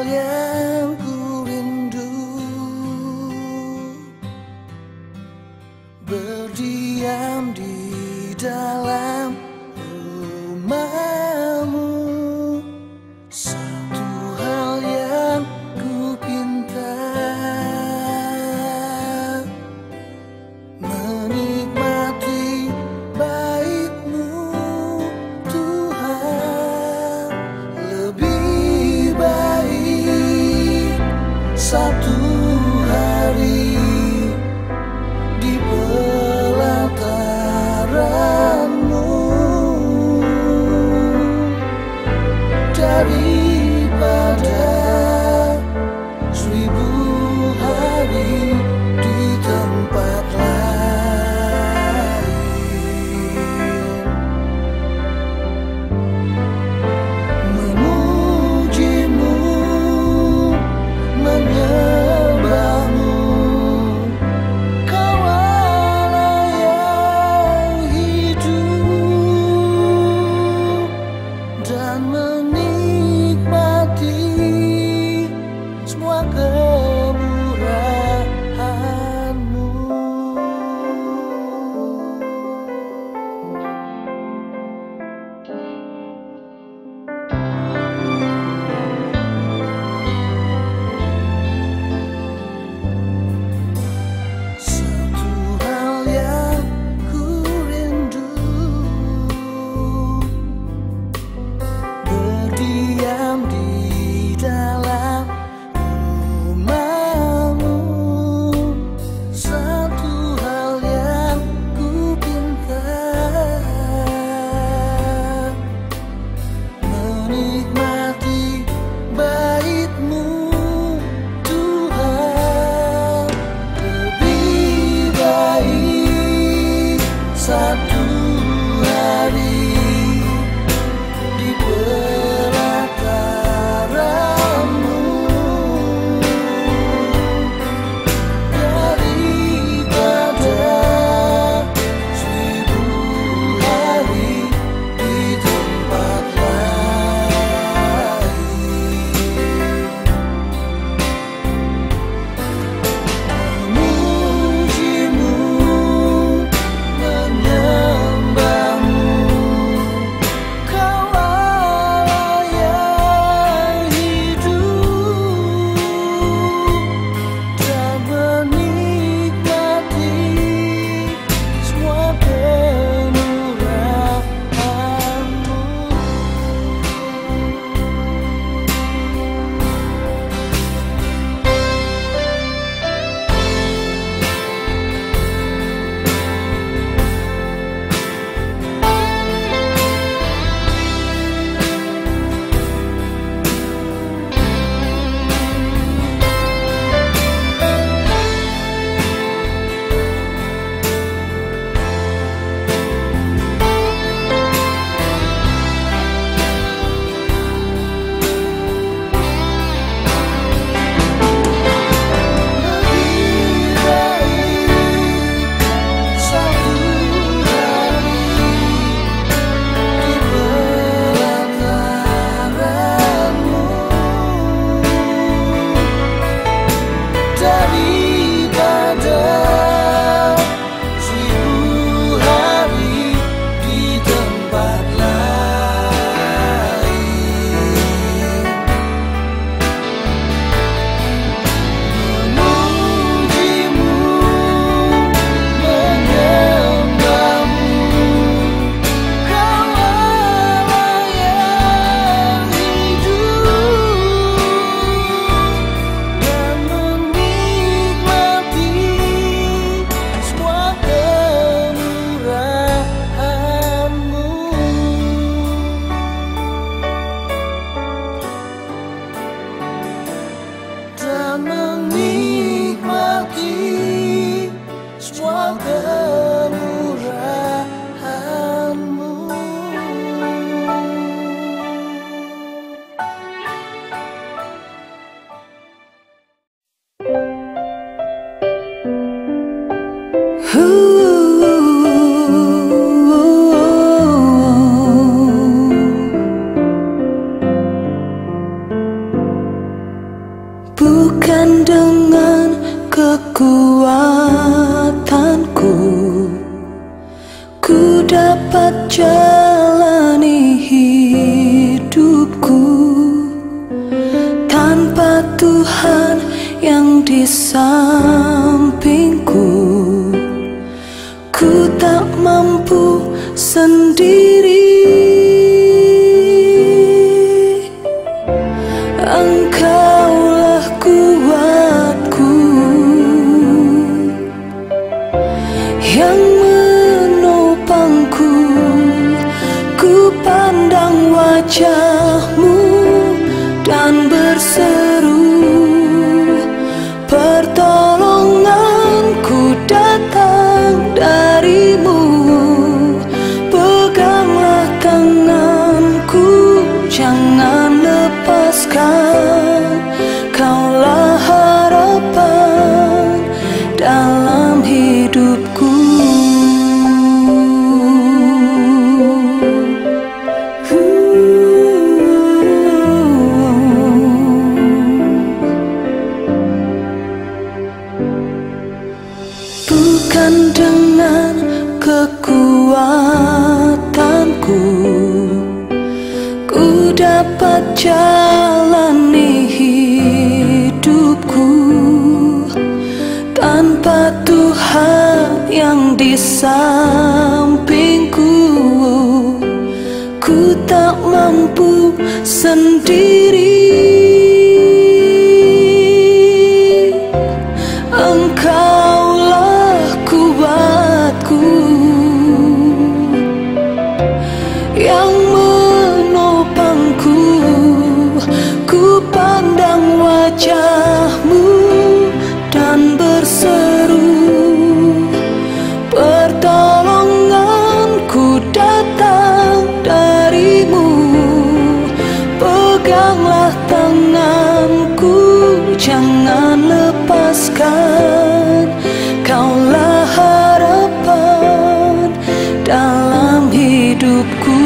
yang ku rindu, berdiam di dalam rumahmu. Satu hal yang ku pinta, menikmati baik-Mu Tuhan. Lebih baik satu hari di pelataran-Mu daripada 1000 hari di tempat lain. Memuji-Mu, menyembah-Mu, Kau Allah yang hidup, dan menikmati kekuatanku, ku dapat jalani hidupku tanpa Tuhan yang di sampingku. Ku tak mampu sendiri. Engkaulah kuatku yang menopangku. Ku pandang wajah-Mu dan berseru, pertolonganku datang dari-Mu. Peganglah tanganku, jangan lepaskan. Kaulah harapan dalam hidupku. Bukan dengan kekuatanku ku dapat jalani hidupku tanpa Tuhan yang di sampingku. Ku tak mampu sendiri. Engkaulah kuatku yang menopangku. Ku pandang wajah-Mu dan berseru, pertolonganku datang dari-Mu. Peganglah tanganku, jangan lepaskan. Kaulah harapan dalam hidupku.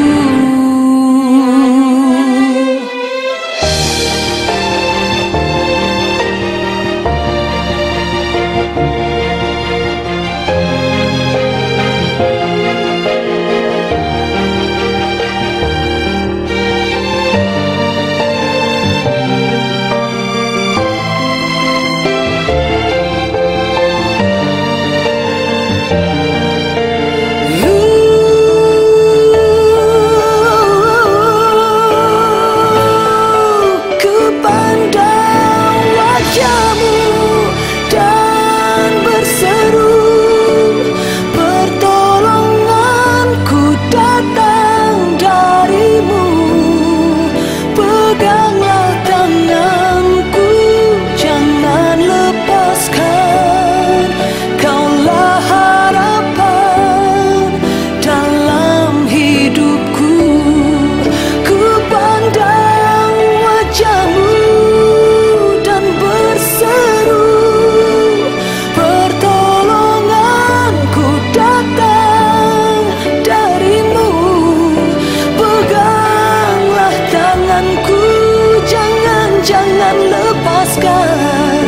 Jangan lepaskan.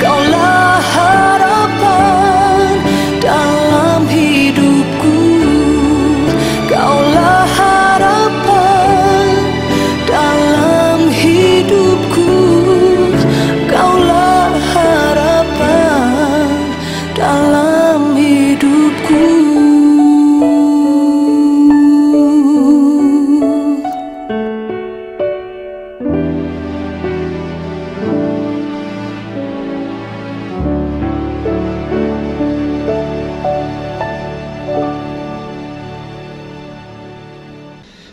Kaulah harapan dalam hidupku. Kaulah harapan dalam hidupku. Kaulah harapan dalam hidupku.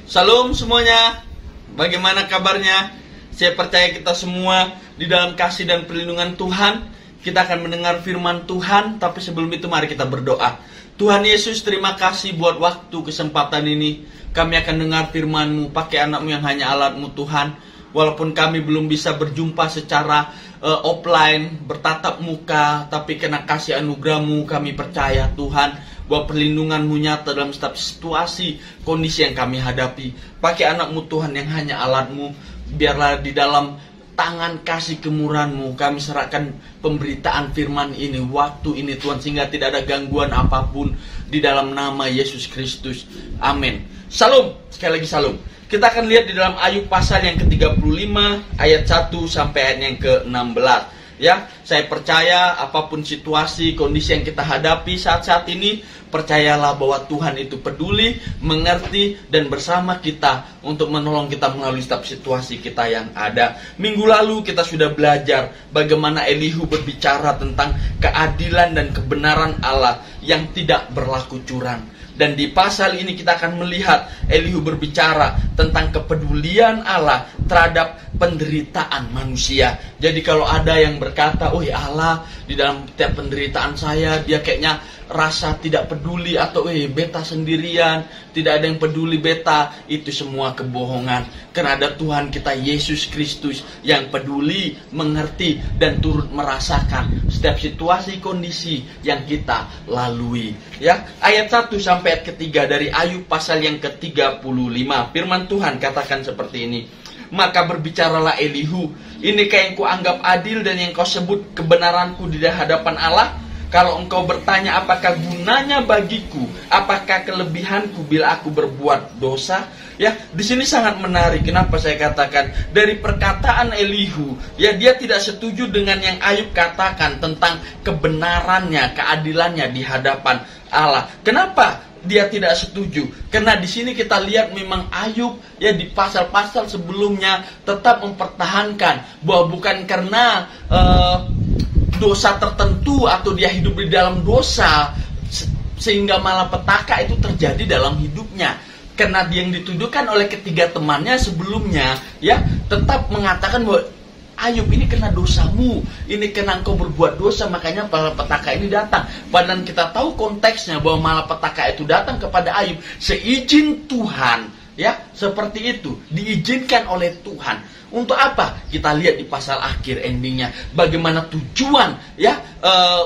Shalom semuanya, bagaimana kabarnya? Saya percaya kita semua di dalam kasih dan perlindungan Tuhan. Kita akan mendengar firman Tuhan, tapi sebelum itu mari kita berdoa. Tuhan Yesus, terima kasih buat waktu kesempatan ini. Kami akan dengar firman-Mu, pakai anak-Mu yang hanya alat-Mu Tuhan. Walaupun kami belum bisa berjumpa secara offline, bertatap muka, tapi karena kasih anugerah-Mu kami percaya Tuhan bahwa perlindungan-Mu nyata dalam setiap situasi, kondisi yang kami hadapi. Pakai anak-Mu Tuhan yang hanya alat-Mu, biarlah di dalam tangan kasih kemurahan-Mu kami serahkan pemberitaan firman ini, waktu ini Tuhan, sehingga tidak ada gangguan apapun di dalam nama Yesus Kristus. Amin. Salam, sekali lagi salam. Kita akan lihat di dalam Ayub pasal yang ke-35 ayat 1 sampai ayat yang ke-16. Ya, saya percaya apapun situasi, kondisi yang kita hadapi saat-saat ini, percayalah bahwa Tuhan itu peduli, mengerti, dan bersama kita untuk menolong kita melalui setiap situasi kita yang ada. Minggu lalu kita sudah belajar bagaimana Elihu berbicara tentang keadilan dan kebenaran Allah yang tidak berlaku curang. Dan di pasal ini kita akan melihat Elihu berbicara tentang kepedulian Allah terhadap penderitaan manusia. Jadi kalau ada yang berkata, oh ya Allah, di dalam tiap penderitaan saya dia kayaknya rasa tidak peduli, atau beta sendirian, tidak ada yang peduli beta, itu semua kebohongan. Karena ada Tuhan kita Yesus Kristus yang peduli, mengerti, dan turut merasakan setiap situasi kondisi yang kita lalui. Ya, ayat 1 sampai ayat ketiga dari Ayub pasal yang ke-35. Firman Tuhan katakan seperti ini. Maka berbicaralah Elihu, inikah yang kuanggap adil dan yang kau sebut kebenaranku di hadapan Allah? Kalau engkau bertanya apakah gunanya bagiku, apakah kelebihanku bila aku berbuat dosa? Ya, di sini sangat menarik. Kenapa saya katakan dari perkataan Elihu, ya dia tidak setuju dengan yang Ayub katakan tentang kebenarannya, keadilannya di hadapan Allah. Kenapa dia tidak setuju? Karena di sini kita lihat memang Ayub ya di pasal-pasal sebelumnya tetap mempertahankan bahwa bukan karena dosa tertentu atau dia hidup di dalam dosa sehingga malapetaka itu terjadi dalam hidupnya. Karena dia yang dituduhkan oleh ketiga temannya sebelumnya ya tetap mengatakan bahwa Ayub, ini kena dosamu, ini kena engkau berbuat dosa, makanya malapetaka ini datang. Padahal kita tahu konteksnya bahwa malapetaka itu datang kepada Ayub seizin Tuhan, ya seperti itu, diizinkan oleh Tuhan. Untuk apa? Kita lihat di pasal akhir endingnya, bagaimana tujuan ya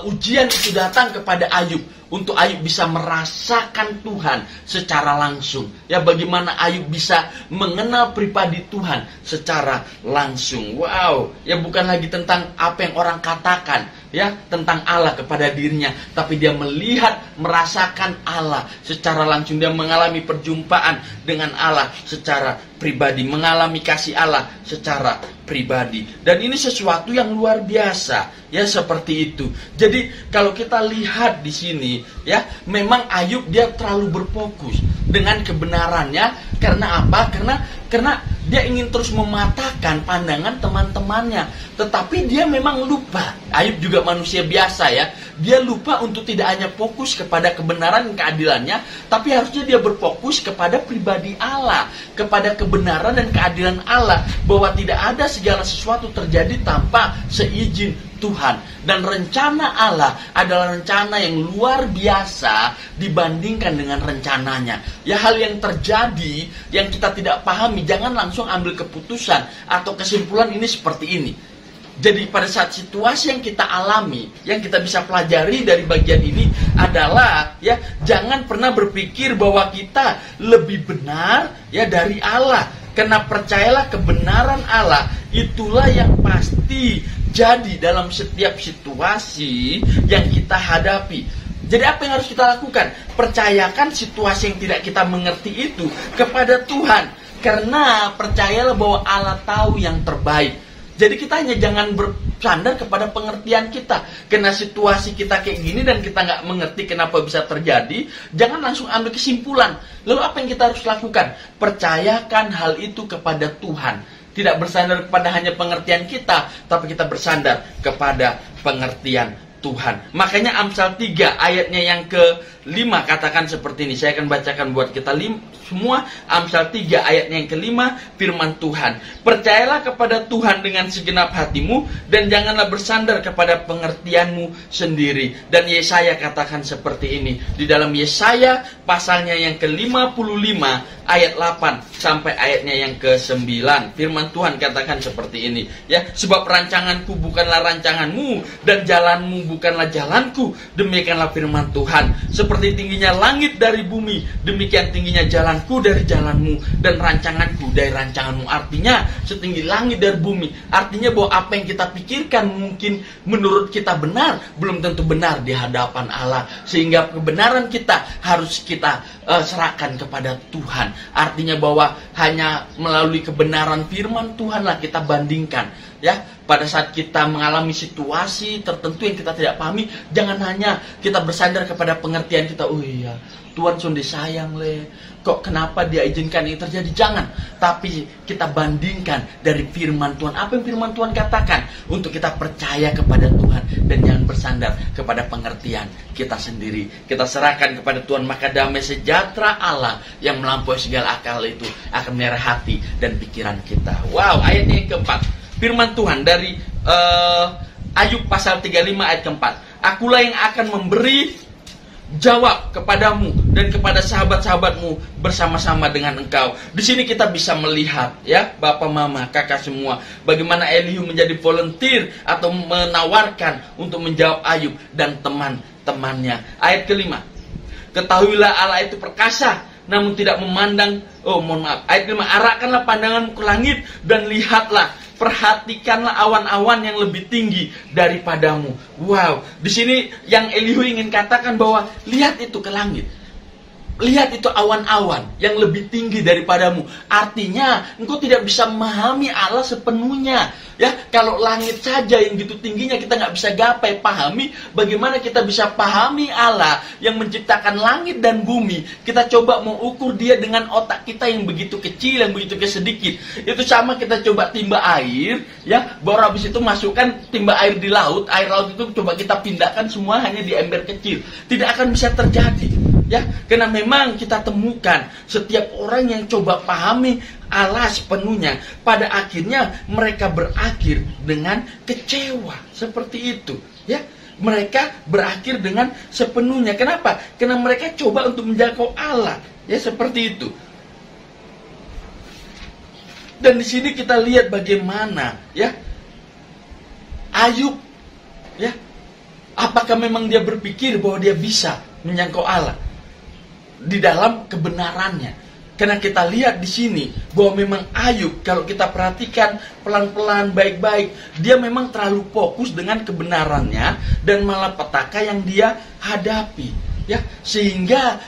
ujian itu datang kepada Ayub. Untuk Ayub bisa merasakan Tuhan secara langsung. Ya, bagaimana Ayub bisa mengenal pribadi Tuhan secara langsung. Wow, ya bukan lagi tentang apa yang orang katakan ya tentang Allah kepada dirinya, tapi dia melihat, merasakan Allah secara langsung. Dia mengalami perjumpaan dengan Allah secara pribadi, mengalami kasih Allah secara pribadi. Dan ini sesuatu yang luar biasa. Ya seperti itu. Jadi kalau kita lihat di sini ya, memang Ayub dia terlalu berfokus dengan kebenarannya. Karena apa? Karena dia ingin terus mematahkan pandangan teman-temannya. Tetapi dia memang lupa. Ayub juga manusia biasa ya. Dia lupa untuk tidak hanya fokus kepada kebenaran dan keadilannya, tapi harusnya dia berfokus kepada pribadi Allah, kepada kebenaran dan keadilan Allah, bahwa tidak ada segala sesuatu terjadi tanpa seizin Tuhan. Dan rencana Allah adalah rencana yang luar biasa dibandingkan dengan rencananya. Ya, hal yang terjadi yang kita tidak pahami, jangan langsung ambil keputusan atau kesimpulan ini seperti ini. Jadi pada saat situasi yang kita alami, yang kita bisa pelajari dari bagian ini adalah ya, jangan pernah berpikir bahwa kita lebih benar ya dari Allah. Karena percayalah kebenaran Allah itulah yang pasti jadi dalam setiap situasi yang kita hadapi. Jadi apa yang harus kita lakukan? Percayakan situasi yang tidak kita mengerti itu kepada Tuhan. Karena percayalah bahwa Allah tahu yang terbaik. Jadi kita hanya jangan bersandar kepada pengertian kita. Karena situasi kita kayak gini dan kita nggak mengerti kenapa bisa terjadi, jangan langsung ambil kesimpulan. Lalu apa yang kita harus lakukan? Percayakan hal itu kepada Tuhan. Tidak bersandar kepada hanya pengertian kita, tapi kita bersandar kepada pengertian Tuhan. Makanya Amsal 3 ayatnya yang ke-5 katakan seperti ini. Saya akan bacakan buat kita semua. Amsal 3 ayatnya yang ke-5, firman Tuhan. Percayalah kepada Tuhan dengan segenap hatimu, dan janganlah bersandar kepada pengertianmu sendiri. Dan Yesaya katakan seperti ini. Di dalam Yesaya pasalnya yang ke-55 ayat 8 sampai ayatnya yang ke-9. Firman Tuhan katakan seperti ini. Ya, sebab rancanganku bukanlah rancanganmu, dan jalanmu bukanlah jalanku, demikianlah firman Tuhan. Seperti tingginya langit dari bumi, demikian tingginya jalanku dari jalanmu, dan rancanganku dari rancanganmu. Artinya setinggi langit dari bumi. Artinya bahwa apa yang kita pikirkan mungkin menurut kita benar, belum tentu benar di hadapan Allah. Sehingga kebenaran kita harus kita serahkan kepada Tuhan. Artinya bahwa hanya melalui kebenaran firman Tuhanlah kita bandingkan. Ya, pada saat kita mengalami situasi tertentu yang kita tidak pahami, jangan hanya kita bersandar kepada pengertian kita. Oh iya, Tuhan sudah sayang le. Kok kenapa dia izinkan ini terjadi? Jangan. Tapi kita bandingkan dari firman Tuhan. Apa yang firman Tuhan katakan? Untuk kita percaya kepada Tuhan. Dan jangan bersandar kepada pengertian kita sendiri. Kita serahkan kepada Tuhan. Maka damai sejahtera Allah yang melampaui segala akal itu akan menyerah hati dan pikiran kita. Wow, ayatnya yang keempat. Firman Tuhan dari Ayub pasal 35 ayat keempat. Akulah yang akan memberi jawab kepadamu dan kepada sahabat-sahabatmu bersama-sama dengan engkau. Di sini kita bisa melihat, ya, Bapak, Mama, Kakak semua, bagaimana Elihu menjadi volunteer atau menawarkan untuk menjawab Ayub dan teman-temannya. Ayat kelima. Ketahuilah Allah itu perkasa, namun tidak memandang. Ayat kelima. Arahkanlah pandanganmu ke langit dan lihatlah. Perhatikanlah awan-awan yang lebih tinggi daripadamu. Wow, di sini yang Elihu ingin katakan bahwa lihat itu ke langit. Lihat itu awan-awan yang lebih tinggi daripadamu. Artinya engkau tidak bisa memahami Allah sepenuhnya. Ya, kalau langit saja yang gitu tingginya kita nggak bisa gapai pahami. Bagaimana kita bisa pahami Allah yang menciptakan langit dan bumi? Kita coba mengukur dia dengan otak kita yang begitu kecil, yang begitu sedikit. Itu sama kita coba timba air, ya, baru habis itu masukkan timba air di laut. Air laut itu coba kita pindahkan semua hanya di ember kecil. Tidak akan bisa terjadi. Ya, karena memang kita temukan setiap orang yang coba pahami Allah sepenuhnya, pada akhirnya mereka berakhir dengan kecewa. Seperti itu, ya. Mereka berakhir dengan sepenuhnya. Kenapa? Karena mereka coba untuk menjangkau Allah, ya, seperti itu. Dan di sini kita lihat bagaimana, ya, Ayub, ya, apakah memang dia berpikir bahwa dia bisa menjangkau Allah di dalam kebenarannya? Karena kita lihat di sini bahwa memang Ayub, kalau kita perhatikan pelan-pelan baik-baik, dia memang terlalu fokus dengan kebenarannya dan malapetaka yang dia hadapi, ya, sehingga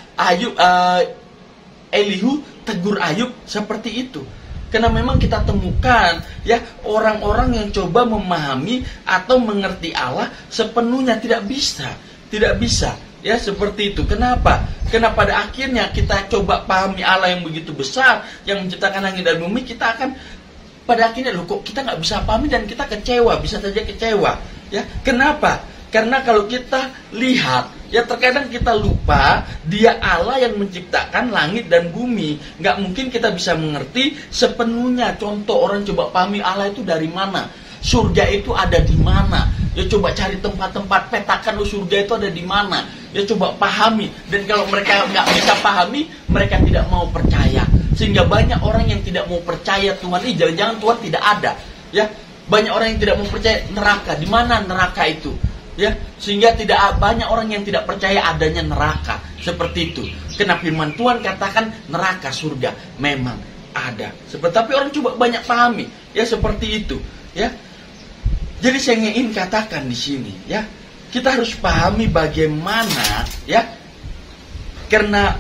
Elihu tegur Ayub seperti itu. Karena memang kita temukan, ya, orang-orang yang coba memahami atau mengerti Allah sepenuhnya tidak bisa. Ya, seperti itu. Kenapa? Karena pada akhirnya kita coba pahami Allah yang begitu besar, yang menciptakan langit dan bumi, kita akan pada akhirnya kok kita nggak bisa pahami dan kita kecewa, bisa saja kecewa. Ya, kenapa? Karena kalau kita lihat, ya, terkadang kita lupa dia Allah yang menciptakan langit dan bumi. Nggak mungkin kita bisa mengerti sepenuhnya. Contoh, orang coba pahami Allah itu dari mana? Surga itu ada di mana? Ya, coba cari tempat-tempat, petakan surga itu ada di mana. Ya, coba pahami. Dan kalau mereka nggak bisa pahami, mereka tidak mau percaya. Sehingga banyak orang yang tidak mau percaya Tuhan ini, jangan-jangan Tuhan tidak ada. Ya, banyak orang yang tidak mau percaya neraka. Di mana neraka itu? Ya, sehingga tidak banyak orang yang tidak percaya adanya neraka. Seperti itu. Karena firman Tuhan katakan neraka, surga memang ada. Tapi orang coba banyak pahami. Ya, seperti itu. Ya. Jadi saya ingin katakan di sini, ya, kita harus pahami bagaimana, ya, karena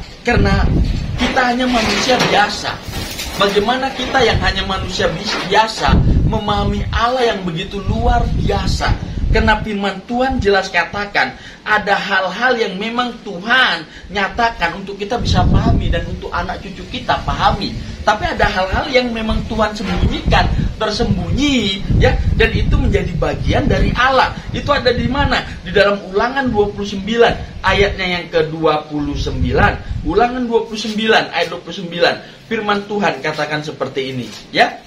kita hanya manusia biasa. Bagaimana kita yang hanya manusia biasa memahami Allah yang begitu luar biasa. Karena firman Tuhan jelas katakan ada hal-hal yang memang Tuhan nyatakan untuk kita bisa pahami dan untuk anak cucu kita pahami. Tapi ada hal-hal yang memang Tuhan sembunyikan, tersembunyi, ya, dan itu menjadi bagian dari Allah. Itu ada di mana? Di dalam Ulangan 29 ayatnya yang ke-29. Ulangan 29 ayat 29. Firman Tuhan katakan seperti ini, ya.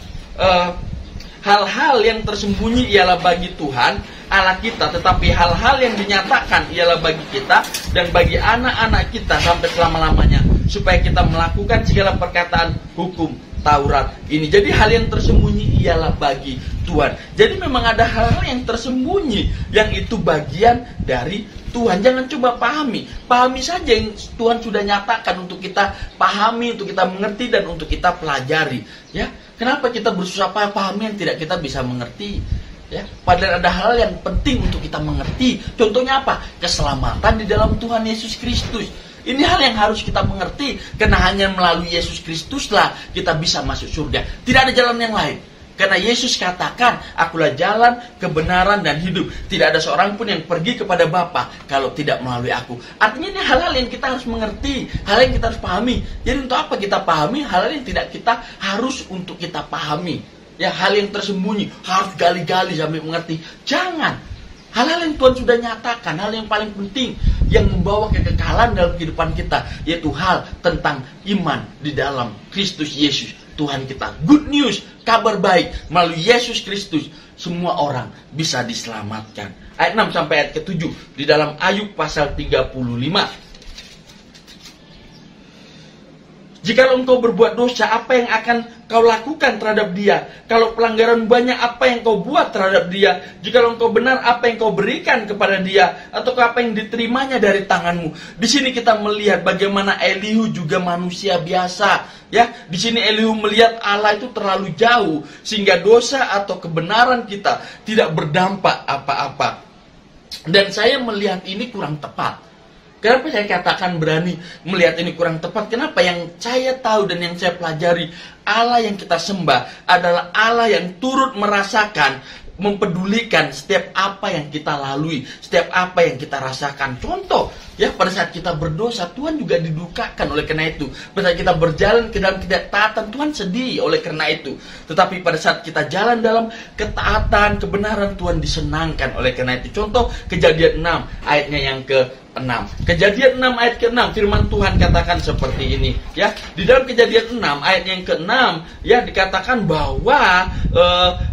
Hal-hal yang tersembunyi ialah bagi Tuhan Allah kita, tetapi hal-hal yang dinyatakan ialah bagi kita dan bagi anak-anak kita sampai selama-lamanya, supaya kita melakukan segala perkataan hukum Taurat ini. Jadi hal yang tersembunyi ialah bagi Tuhan. Jadi memang ada hal-hal yang tersembunyi yang itu bagian dari Tuhan. Jangan coba pahami saja yang Tuhan sudah nyatakan untuk kita pahami, untuk kita mengerti, dan untuk kita pelajari. Ya, kenapa kita bersusah payah pahami yang tidak kita bisa mengerti? Ya, padahal ada hal yang penting untuk kita mengerti. Contohnya apa? Keselamatan di dalam Tuhan Yesus Kristus. Ini hal yang harus kita mengerti, karena hanya melalui Yesus Kristuslah kita bisa masuk surga. Tidak ada jalan yang lain. Karena Yesus katakan, akulah jalan, kebenaran, dan hidup. Tidak ada seorang pun yang pergi kepada Bapa kalau tidak melalui aku. Artinya ini hal-hal yang kita harus mengerti, hal yang kita harus pahami. Jadi untuk apa kita pahami hal-hal yang tidak kita harus untuk kita pahami? Ya, hal yang tersembunyi harus gali-gali sampai mengerti. Jangan. Hal-hal yang Tuhan sudah nyatakan, hal yang paling penting yang membawa kekekalan dalam kehidupan kita, yaitu hal tentang iman di dalam Kristus Yesus Tuhan kita. Good news, kabar baik, melalui Yesus Kristus semua orang bisa diselamatkan. Ayat 6 sampai ayat ke-7 di dalam Ayub pasal 35. Jikalau engkau berbuat dosa, apa yang akan kau lakukan terhadap dia? Kalau pelanggaran banyak, apa yang kau buat terhadap dia? Jikalau engkau benar, apa yang kau berikan kepada dia? Atau apa yang diterimanya dari tanganmu? Di sini kita melihat bagaimana Elihu juga manusia biasa. Ya, di sini Elihu melihat Allah itu terlalu jauh sehingga dosa atau kebenaran kita tidak berdampak apa-apa. Dan saya melihat ini kurang tepat. Kenapa saya katakan berani melihat ini kurang tepat? Kenapa? Yang saya tahu dan yang saya pelajari, Allah yang kita sembah adalah Allah yang turut merasakan, mempedulikan setiap apa yang kita lalui, setiap apa yang kita rasakan. Contoh, ya, pada saat kita berdosa, Tuhan juga didukakan oleh karena itu. Pada saat kita berjalan ke dalam ketaatan, Tuhan sedih oleh karena itu. Tetapi pada saat kita jalan dalam ketaatan, kebenaran, Tuhan disenangkan oleh karena itu. Contoh, Kejadian 6 ayatnya yang ke-6. Kejadian 6 ayat ke-6, firman Tuhan katakan seperti ini, ya. Di dalam Kejadian 6 ayat yang ke-6, ya, dikatakan bahwa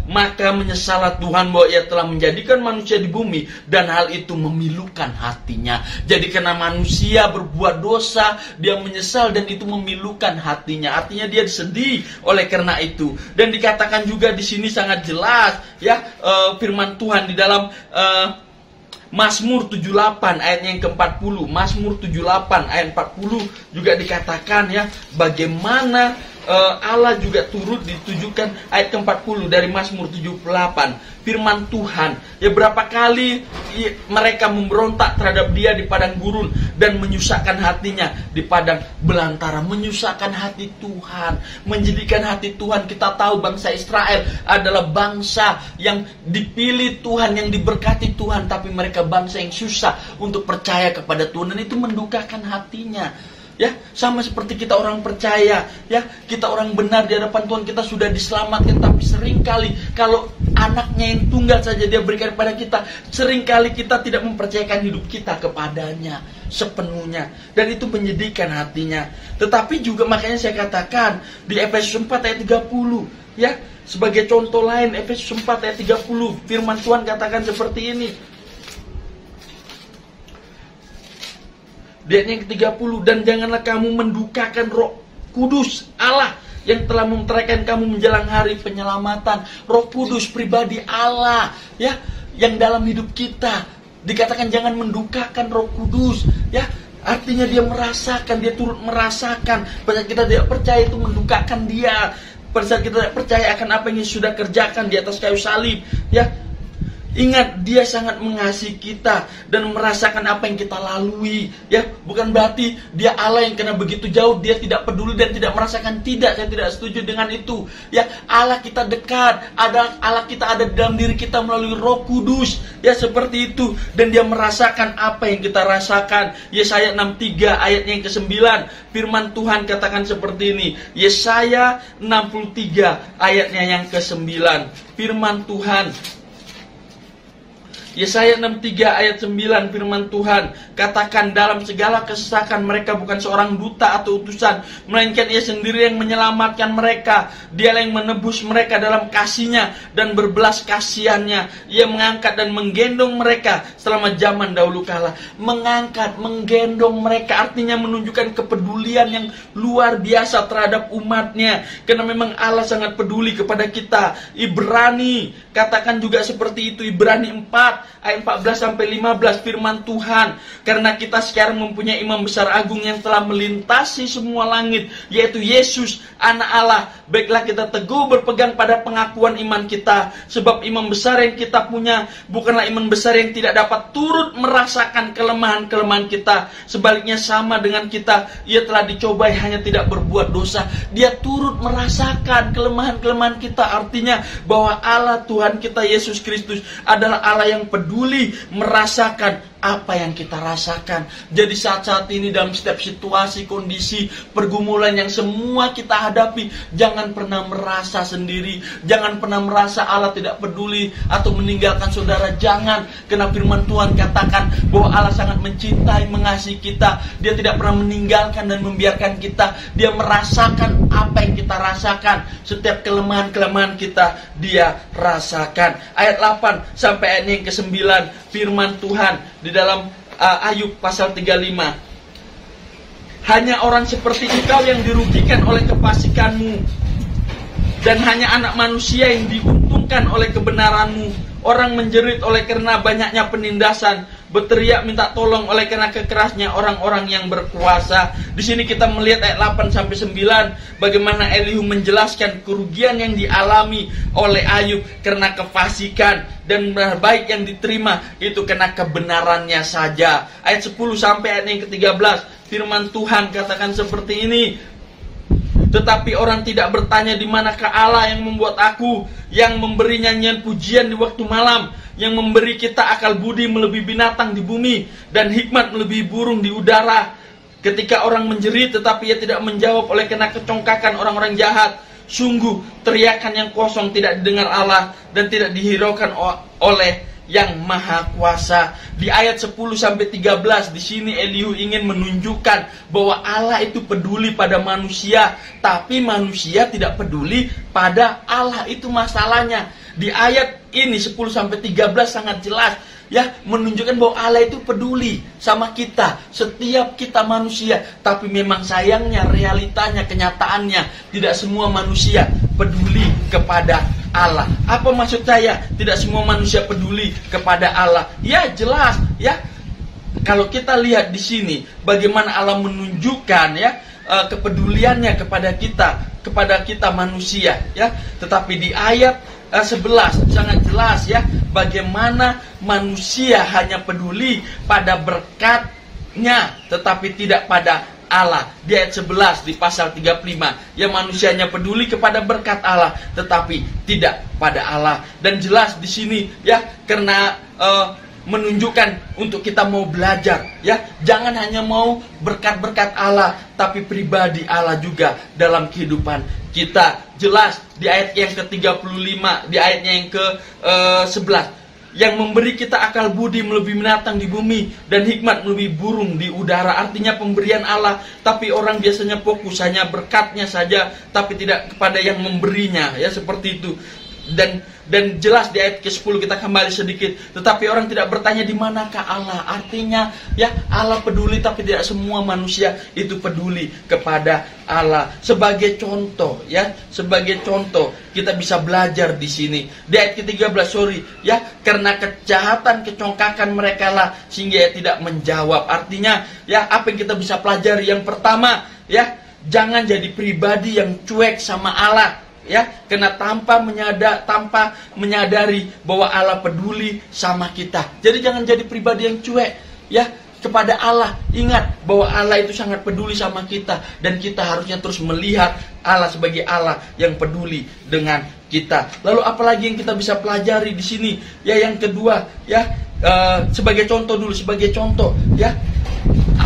maka menyesallah Tuhan bahwa ia telah menjadikan manusia di bumi, dan hal itu memilukan hatinya. Jadi karena manusia berbuat dosa, dia menyesal dan itu memilukan hatinya. Artinya dia sedih oleh karena itu. Dan dikatakan juga di sini sangat jelas, ya, firman Tuhan di dalam Mazmur 78 ayat yang ke-40. Mazmur 78 ayat 40 juga dikatakan, ya, bagaimana Allah juga turut ditujukan. Ayat ke-40 dari Mazmur 78, firman Tuhan, ya, berapa kali mereka memberontak terhadap dia di padang gurun dan menyusahkan hatinya di padang belantara. Menyusahkan hati Tuhan, menjadikan hati Tuhan. Kita tahu bangsa Israel adalah bangsa yang dipilih Tuhan, yang diberkati Tuhan, tapi mereka bangsa yang susah untuk percaya kepada Tuhan, dan itu mendukakan hatinya. Ya, sama seperti kita orang percaya, ya, kita orang benar di hadapan Tuhan, kita sudah diselamatkan, tapi seringkali kalau anaknya yang tunggal saja dia berikan kepada kita, seringkali kita tidak mempercayakan hidup kita kepadanya sepenuhnya, dan itu menyedihkan hatinya. Tetapi juga makanya saya katakan di Efesus 4 ayat 30, ya, sebagai contoh lain, Efesus 4 ayat 30, firman Tuhan katakan seperti ini. Di ayat yang ke-30, dan janganlah kamu mendukakan Roh Kudus Allah yang telah mementeraikan kamu menjelang hari penyelamatan. Roh Kudus, pribadi Allah, ya, yang dalam hidup kita. Dikatakan jangan mendukakan Roh Kudus, ya. Artinya dia merasakan, dia turut merasakan. Pada saat kita tidak percaya itu mendukakan dia. Pada saat kita tidak percaya akan apa yang Yesus sudah kerjakan di atas kayu salib, ya. Ingat, dia sangat mengasihi kita dan merasakan apa yang kita lalui, ya. Bukan berarti dia Allah yang kena begitu jauh, dia tidak peduli dan tidak merasakan. Tidak, saya tidak setuju dengan itu, ya. Allah kita dekat, Allah kita ada dalam diri kita melalui Roh Kudus, ya, seperti itu. Dan dia merasakan apa yang kita rasakan. Yesaya 63 ayatnya yang ke-9, firman Tuhan katakan seperti ini. Yesaya 63 ayatnya yang ke-9, firman Tuhan Yesaya 63 ayat 9 firman Tuhan katakan, dalam segala kesesakan mereka bukan seorang duta atau utusan, melainkan Ia sendiri yang menyelamatkan mereka. Dialah yang menebus mereka dalam kasih-Nya dan berbelas kasihan-Nya. Ia mengangkat dan menggendong mereka selama zaman dahulu kala. Mengangkat, menggendong mereka artinya menunjukkan kepedulian yang luar biasa terhadap umat-Nya. Karena memang Allah sangat peduli kepada kita. Ibrani katakan juga seperti itu. Ibrani 4 ayat 14-15 firman Tuhan, karena kita sekarang mempunyai imam besar agung yang telah melintasi semua langit, yaitu Yesus anak Allah. Baiklah kita teguh berpegang pada pengakuan iman kita, sebab imam besar yang kita punya bukanlah imam besar yang tidak dapat turut merasakan kelemahan-kelemahan kita. Sebaliknya sama dengan kita, Ia telah dicobai hanya tidak berbuat dosa. Dia turut merasakan kelemahan-kelemahan kita. Artinya bahwa Allah Tuhan kita Yesus Kristus adalah Allah yang peduli merasakan apa yang kita rasakan. Jadi saat-saat ini dalam setiap situasi, kondisi, pergumulan yang semua kita hadapi, jangan pernah merasa sendiri. Jangan pernah merasa Allah tidak peduli atau meninggalkan saudara. Jangan. Karena firman Tuhan katakan bahwa Allah sangat mencintai, mengasihi kita. Dia tidak pernah meninggalkan dan membiarkan kita. Dia merasakan apa yang kita rasakan. Setiap kelemahan-kelemahan kita Dia rasakan. Ayat 8 sampai ayat yang ke-9 firman Tuhan di dalam Ayub pasal 35. Hanya orang seperti engkau yang dirugikan oleh kefasikanmu, dan hanya anak manusia yang diuntungkan oleh kebenaranmu. Orang menjerit oleh karena banyaknya penindasan, berteriak minta tolong oleh karena kekerasnya orang-orang yang berkuasa. Di sini kita melihat ayat 8-9 bagaimana Elihu menjelaskan kerugian yang dialami oleh Ayub karena kefasikan, dan baik yang diterima itu karena kebenarannya saja. Ayat 10 sampai ayat yang ke-13 firman Tuhan katakan seperti ini. Tetapi orang tidak bertanya di manakah Allah yang membuat aku, yang memberi nyanyian pujian di waktu malam, yang memberi kita akal budi melebihi binatang di bumi, dan hikmat melebihi burung di udara. Ketika orang menjerit tetapi ia tidak menjawab oleh karena kecongkakan orang-orang jahat. Sungguh teriakan yang kosong tidak didengar Allah, dan tidak dihiraukan oleh yang maha kuasa. Di ayat 10-13 di sini Elihu ingin menunjukkan bahwa Allah itu peduli pada manusia, tapi manusia tidak peduli pada Allah. Itu masalahnya. Di ayat ini 10-13 sangat jelas ya, menunjukkan bahwa Allah itu peduli sama kita, setiap kita manusia. Tapi memang sayangnya, realitanya, kenyataannya, tidak semua manusia peduli kepada Allah. Apa maksud saya? Tidak semua manusia peduli kepada Allah. Ya jelas ya. Kalau kita lihat di sini bagaimana Allah menunjukkan ya kepeduliannya kepada kita manusia ya. Tetapi di ayat 11 sangat jelas ya bagaimana manusia hanya peduli pada berkatnya tetapi tidak pada Allah. Di ayat 11 di pasal 35 ya, manusianya peduli kepada berkat Allah tetapi tidak pada Allah. Dan jelas di sini ya karena menunjukkan untuk kita mau belajar ya, jangan hanya mau berkat-berkat Allah tapi pribadi Allah juga dalam kehidupan kita. Jelas di ayat yang ke-35, di ayatnya yang ke-11, yang memberi kita akal budi melebihi binatang di bumi, dan hikmat melebihi burung di udara. Artinya pemberian Allah, tapi orang biasanya fokus hanya berkatnya saja tapi tidak kepada yang memberinya ya, seperti itu. Dan jelas di ayat ke-10 kita kembali sedikit, tetapi orang tidak bertanya di manakah Allah. Artinya ya Allah peduli tapi tidak semua manusia itu peduli kepada Allah. Sebagai contoh ya, sebagai contoh kita bisa belajar di sini. Di ayat ke-13 ya, karena kejahatan kecongkakan mereka lah sehingga ia tidak menjawab. Artinya ya apa yang kita bisa pelajari? Yang pertama ya, jangan jadi pribadi yang cuek sama Allah. Ya, karena tanpa menyadari bahwa Allah peduli sama kita. Jadi jangan jadi pribadi yang cuek ya kepada Allah. Ingat bahwa Allah itu sangat peduli sama kita, dan kita harusnya terus melihat Allah sebagai Allah yang peduli dengan kita. Lalu apalagi yang kita bisa pelajari di sini? Ya, yang kedua ya, sebagai contoh dulu, sebagai contoh ya,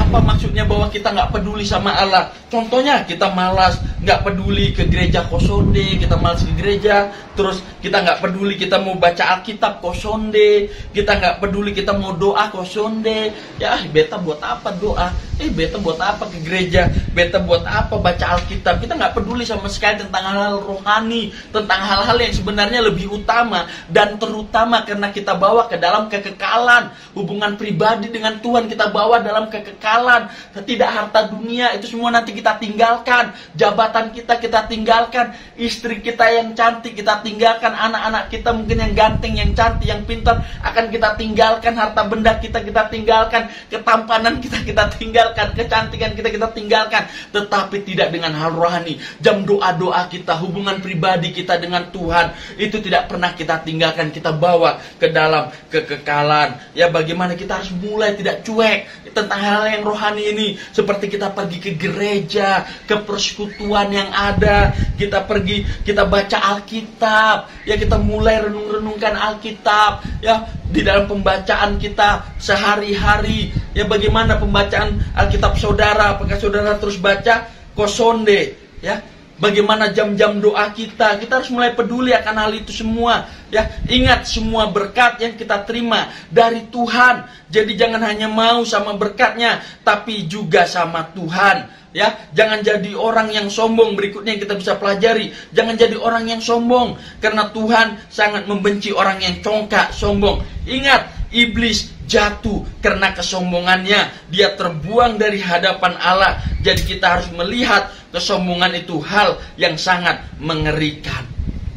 Apa maksudnya bahwa kita nggak peduli sama Allah? Contohnya kita malas, nggak peduli ke gereja kosonde, kita malas ke gereja. Terus kita nggak peduli kita mau baca Alkitab kosonde, kita nggak peduli kita mau doa kosonde. Ya beta buat apa doa? Beta buat apa ke gereja? Beta buat apa baca Alkitab? Kita nggak peduli sama sekali tentang hal-hal rohani, tentang hal-hal yang sebenarnya lebih utama dan terutama karena kita bawa ke dalam kekekalan. Hubungan pribadi dengan Tuhan kita bawa dalam kekekalan. Tidak harta dunia, itu semua nanti kita tinggalkan. Jabatan kita tinggalkan. Istri kita yang cantik kita tinggalkan. Anak-anak kita mungkin yang ganteng, yang cantik, yang pintar akan kita tinggalkan. Harta benda kita tinggalkan. Ketampanan kita tinggalkan. Kecantikan kita tinggalkan. Tetapi tidak dengan hal rohani. Jam doa-doa kita, hubungan pribadi kita dengan Tuhan, itu tidak pernah kita tinggalkan. Kita bawa ke dalam kekekalan. Ya, bagaimana kita harus mulai tidak cuek tentang hal yang rohani ini. Seperti kita pergi ke gereja, ke persekutuan yang ada, kita pergi, kita baca Alkitab, ya kita mulai renung-renungkan Alkitab, ya di dalam pembacaan kita sehari-hari. Ya bagaimana pembacaan Alkitab saudara? Apakah saudara terus baca kosonde? Ya, bagaimana jam-jam doa kita? Kita harus mulai peduli akan hal itu semua. Ya, ingat semua berkat yang kita terima dari Tuhan. Jadi jangan hanya mau sama berkatnya, tapi juga sama Tuhan. Ya, jangan jadi orang yang sombong. Berikutnya yang kita bisa pelajari, jangan jadi orang yang sombong, karena Tuhan sangat membenci orang yang congkak, sombong. Ingat, iblis jatuh karena kesombongannya. Dia terbuang dari hadapan Allah. Jadi kita harus melihat kesombongan itu hal yang sangat mengerikan.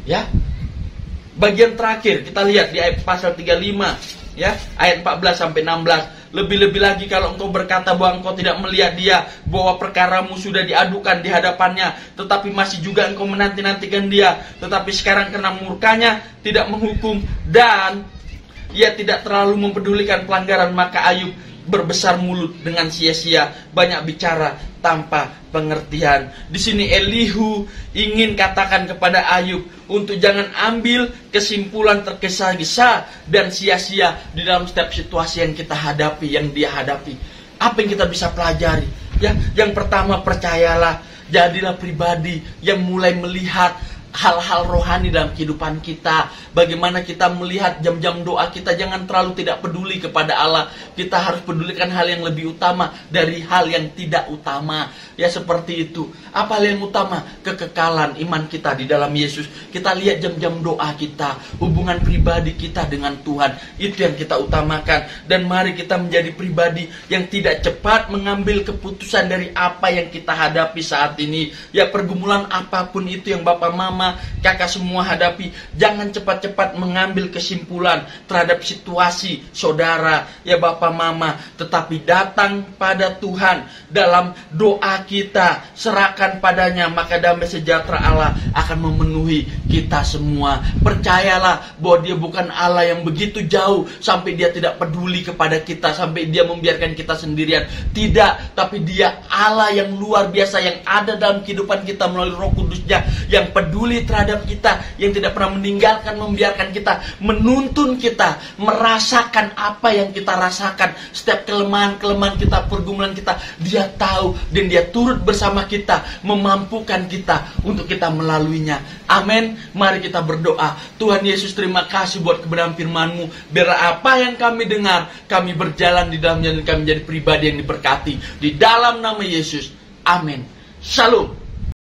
Ya. Bagian terakhir kita lihat di ayat pasal 35, ya, ayat 14 sampai 16. Lebih-lebih lagi kalau engkau berkata bahwa engkau tidak melihat dia, bahwa perkaramu sudah diadukan di hadapannya, tetapi masih juga engkau menanti-nantikan dia. Tetapi sekarang karena murkanya tidak menghukum dan ia tidak terlalu mempedulikan pelanggaran, maka Ayub berbesar mulut dengan sia-sia, banyak bicara tanpa pengertian. Di sini Elihu ingin katakan kepada Ayub untuk jangan ambil kesimpulan tergesa-gesa dan sia-sia di dalam setiap situasi yang kita hadapi, yang dia hadapi. Apa yang kita bisa pelajari? Ya, yang pertama, percayalah, jadilah pribadi yang mulai melihat hal-hal rohani dalam kehidupan kita. Bagaimana kita melihat jam-jam doa kita, jangan terlalu tidak peduli kepada Allah. Kita harus pedulikan hal yang lebih utama dari hal yang tidak utama. Ya seperti itu. Apa hal yang utama? Kekekalan iman kita di dalam Yesus. Kita lihat jam-jam doa kita, hubungan pribadi kita dengan Tuhan. Itu yang kita utamakan. Dan mari kita menjadi pribadi yang tidak cepat mengambil keputusan dari apa yang kita hadapi saat ini. Ya, pergumulan apapun itu yang Bapak Mama, kakak semua hadapi, jangan cepat-cepat mengambil kesimpulan terhadap situasi saudara, ya Bapak Mama, tetapi datang pada Tuhan dalam doa kita, serahkan padanya, maka damai sejahtera Allah akan memenuhi kita semua. Percayalah bahwa dia bukan Allah yang begitu jauh sampai dia tidak peduli kepada kita, sampai dia membiarkan kita sendirian. Tidak, tapi dia Allah yang luar biasa, yang ada dalam kehidupan kita melalui Roh Kudusnya, yang peduli terhadap kita, yang tidak pernah meninggalkan, membiarkan kita, menuntun kita, merasakan apa yang kita rasakan, setiap kelemahan-kelemahan kita, pergumulan kita, dia tahu dan dia turut bersama kita, memampukan kita untuk kita melaluinya. Amin. Mari kita berdoa. Tuhan Yesus, terima kasih buat kebenaran firman-Mu. Biar apa yang kami dengar, kami berjalan di dalamnya dan kami menjadi pribadi yang diberkati. Di dalam nama Yesus. Amin. Shalom.